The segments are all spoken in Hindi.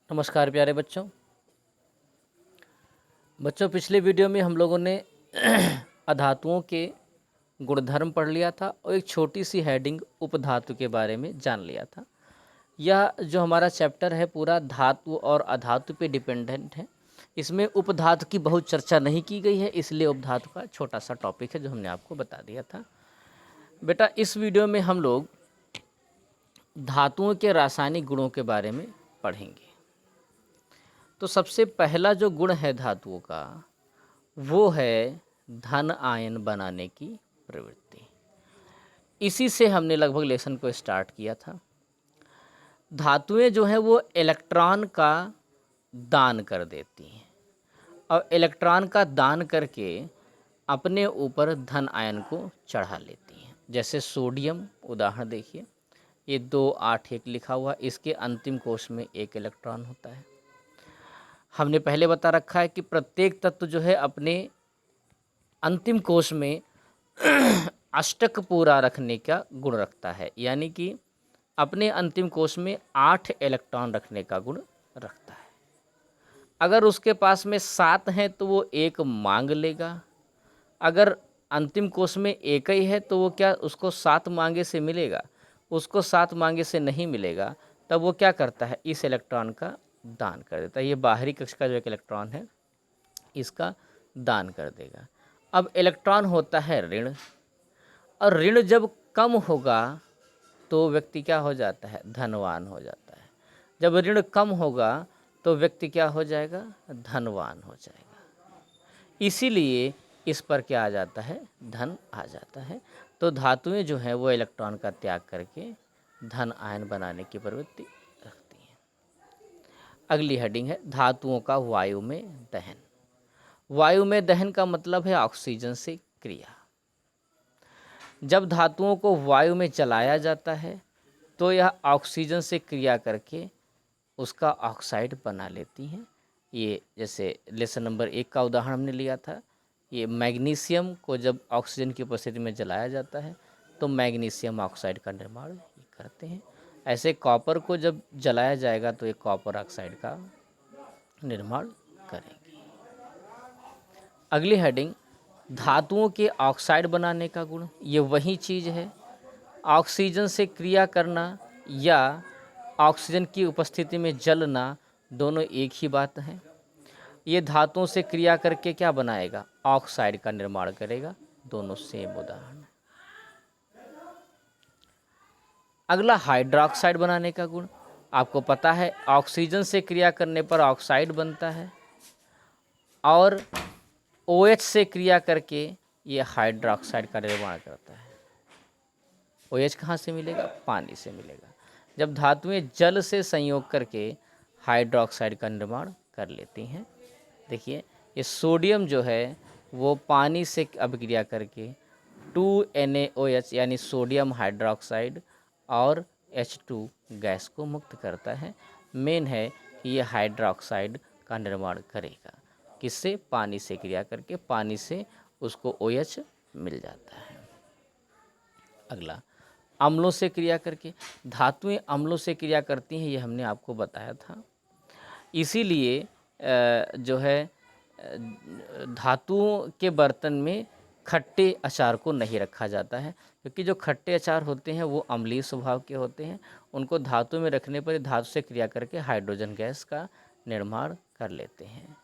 नमस्कार प्यारे बच्चों। पिछले वीडियो में हम लोगों ने अधातुओं के गुणधर्म पढ़ लिया था और एक छोटी सी हेडिंग उपधातु के बारे में जान लिया था। यह जो हमारा चैप्टर है पूरा धातु और अधातु पे डिपेंडेंट है। इसमें उपधातु की बहुत चर्चा नहीं की गई है, इसलिए उपधातु का छोटा सा टॉपिक है जो हमने आपको बता दिया था। बेटा, इस वीडियो में हम लोग धातुओं के रासायनिक गुणों के बारे में पढ़ेंगे। तो सबसे पहला जो गुण है धातुओं का वो है धन आयन बनाने की प्रवृत्ति। इसी से हमने लगभग लेसन को स्टार्ट किया था। धातुएं जो हैं वो इलेक्ट्रॉन का दान कर देती हैं और इलेक्ट्रॉन का दान करके अपने ऊपर धन आयन को चढ़ा लेती हैं। जैसे सोडियम, उदाहरण देखिए, ये 281 लिखा हुआ, इसके अंतिम कोश में एक इलेक्ट्रॉन होता है। हमने पहले बता रखा है कि प्रत्येक तत्व जो है अपने अंतिम कोश में अष्टक पूरा रखने का गुण रखता है, यानी कि अपने अंतिम कोश में 8 इलेक्ट्रॉन रखने का गुण रखता है। अगर उसके पास में 7 हैं तो वो एक मांग लेगा। अगर अंतिम कोश में एक ही है तो वो क्या उसको 7 मांगे से मिलेगा? उसको 7 मांगे से नहीं मिलेगा। तब वो क्या करता है, इस इलेक्ट्रॉन का दान कर देता है। ये बाहरी कक्ष का जो एक इलेक्ट्रॉन है इसका दान कर देगा। अब इलेक्ट्रॉन होता है ऋण, और ऋण जब कम होगा तो व्यक्ति क्या हो जाता है, धनवान हो जाता है। जब ऋण कम होगा तो व्यक्ति क्या हो जाएगा, धनवान हो जाएगा। इसीलिए इस पर क्या आ जाता है, धन आ जाता है। तो धातुएं जो हैं वो इलेक्ट्रॉन का त्याग करके धन आयन बनाने की प्रवृत्ति रखती हैं। अगली हेडिंग है धातुओं का वायु में दहन। वायु में दहन का मतलब है ऑक्सीजन से क्रिया। जब धातुओं को वायु में जलाया जाता है तो यह ऑक्सीजन से क्रिया करके उसका ऑक्साइड बना लेती हैं। ये जैसे लेसन नंबर 1 का उदाहरण हमने लिया था। ये मैग्नीशियम को जब ऑक्सीजन की उपस्थिति में जलाया जाता है तो मैग्नीशियम ऑक्साइड का निर्माण करते हैं। ऐसे कॉपर को जब जलाया जाएगा तो ये कॉपर ऑक्साइड का निर्माण करेंगे। अगली हेडिंग धातुओं के ऑक्साइड बनाने का गुण। ये वही चीज़ है, ऑक्सीजन से क्रिया करना या ऑक्सीजन की उपस्थिति में जलना, दोनों एक ही बात है। ये धातुओं से क्रिया करके क्या बनाएगा, ऑक्साइड का निर्माण करेगा। दोनों सेम उदाहरण है। अगला हाइड्रोक्साइड बनाने का गुण। आपको पता है ऑक्सीजन से क्रिया करने पर ऑक्साइड बनता है और OH से क्रिया करके ये हाइड्रोक्साइड का निर्माण करता है। OH कहाँ से मिलेगा, पानी से मिलेगा। जब धातुएं जल से संयोग करके हाइड्रोक्साइड का निर्माण कर लेती हैं। देखिए, ये सोडियम जो है वो पानी से अभिक्रिया करके 2NaOH यानी सोडियम हाइड्रोक्साइड और H2 गैस को मुक्त करता है। मेन है कि ये हाइड्रोक्साइड का निर्माण करेगा। किससे, पानी से क्रिया करके, पानी से उसको OH मिल जाता है। अगला अम्लों से क्रिया करके। धातुएं अम्लों से क्रिया करती हैं, ये हमने आपको बताया था। इसीलिए जो है धातुओं के बर्तन में खट्टे अचार को नहीं रखा जाता है, क्योंकि जो खट्टे अचार होते हैं वो अम्लीय स्वभाव के होते हैं। उनको धातु में रखने पर धातु से क्रिया करके हाइड्रोजन गैस का निर्माण कर लेते हैं।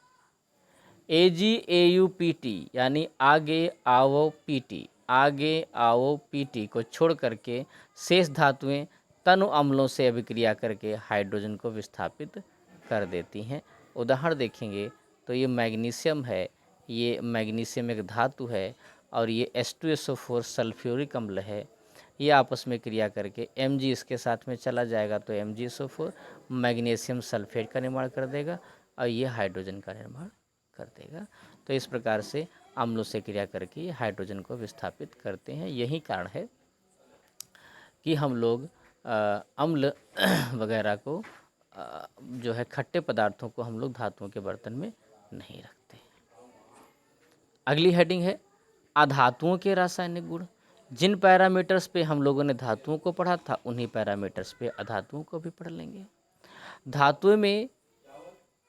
AgAUPT यानी आगे आओ पीटी, आगे आओ पीटी को छोड़ करके शेष धातुएं तनु अम्लों से अभिक्रिया करके हाइड्रोजन को विस्थापित कर देती हैं। उदाहरण देखेंगे तो ये मैग्नीशियम है, ये मैग्नीशियम एक धातु है और ये H2SO4 सल्फ्यूरिक अम्ल है। ये आपस में क्रिया करके Mg इसके साथ में चला जाएगा तो MgSO4 मैग्नीशियम सल्फेट का निर्माण कर देगा और ये हाइड्रोजन का निर्माण कर देगा। तो इस प्रकार से अम्लों से क्रिया करके हाइड्रोजन को विस्थापित करते हैं। यही कारण है कि हम लोग अम्ल वगैरह को जो है खट्टे पदार्थों को हम लोग धातुओं के बर्तन में नहीं रखते। अगली हेडिंग है अधातुओं के रासायनिक गुण। जिन पैरामीटर्स पे हम लोगों ने धातुओं को पढ़ा था उन्हीं पैरामीटर्स पे अधातुओं को भी पढ़ लेंगे। धातुओं में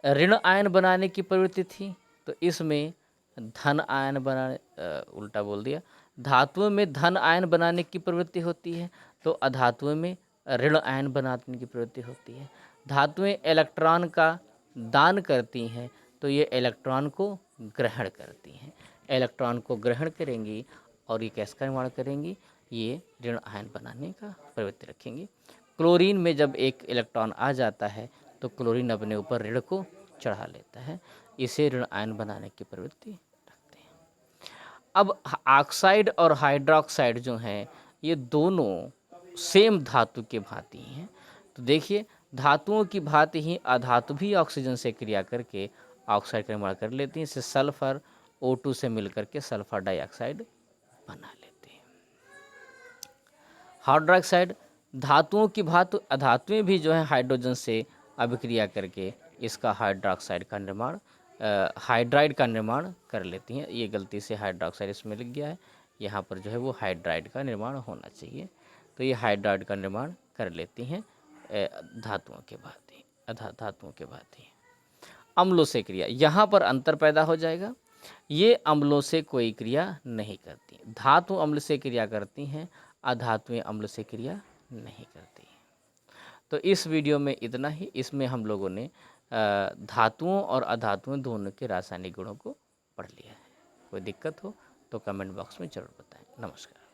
ऋण आयन बनाने की प्रवृत्ति थी, तो इसमें धन आयन उल्टा बोल दिया, धातुओं में धन आयन बनाने की प्रवृत्ति होती है, तो अधातुओं में ऋण आयन बनाने की प्रवृत्ति होती है। धातुएं इलेक्ट्रॉन का दान करती हैं, तो ये इलेक्ट्रॉन को ग्रहण करती हैं, इलेक्ट्रॉन को ग्रहण करेंगी और ये कैसे का निर्माण करेंगी, ये ऋण आयन बनाने का प्रवृत्ति रखेंगी। क्लोरीन में जब एक इलेक्ट्रॉन आ जाता है तो क्लोरीन अपने ऊपर ऋण को चढ़ा लेता है, इसे ऋण आयन बनाने की प्रवृत्ति रखते हैं। अब ऑक्साइड और हाइड्रोक्साइड जो हैं ये दोनों सेम धातु के भांति हैं। तो देखिए धातुओं की भांति ही अधातु भी ऑक्सीजन से क्रिया करके ऑक्साइड का निर्माण कर लेती हैं। इससे सल्फर O2 से मिलकर के सल्फर डाइऑक्साइड बना लेते हैं। हाइड्रोक्साइड धातुओं की भांति अधातुएं भी जो है हाइड्रोजन से अभिक्रिया करके इसका हाइड्रोक्साइड का निर्माण हाइड्राइड का निर्माण कर लेती हैं। ये गलती से हाइड्रोक्साइड इसमें लिख गया है, यहाँ पर जो है वो हाइड्राइड का निर्माण होना चाहिए। तो ये हाइड्राइड का निर्माण कर लेती हैं धातुओं के भांति धातुओं के भांति। अम्लों से क्रिया, यहाँ पर अंतर पैदा हो जाएगा, ये अम्लों से कोई क्रिया नहीं करती। धातु अम्ल से क्रिया करती हैं, अधातुएं अम्ल से क्रिया नहीं करती। तो इस वीडियो में इतना ही। इसमें हम लोगों ने धातुओं और अधातुओं दोनों के रासायनिक गुणों को पढ़ लिया है। कोई दिक्कत हो तो कमेंट बॉक्स में ज़रूर बताएं। नमस्कार।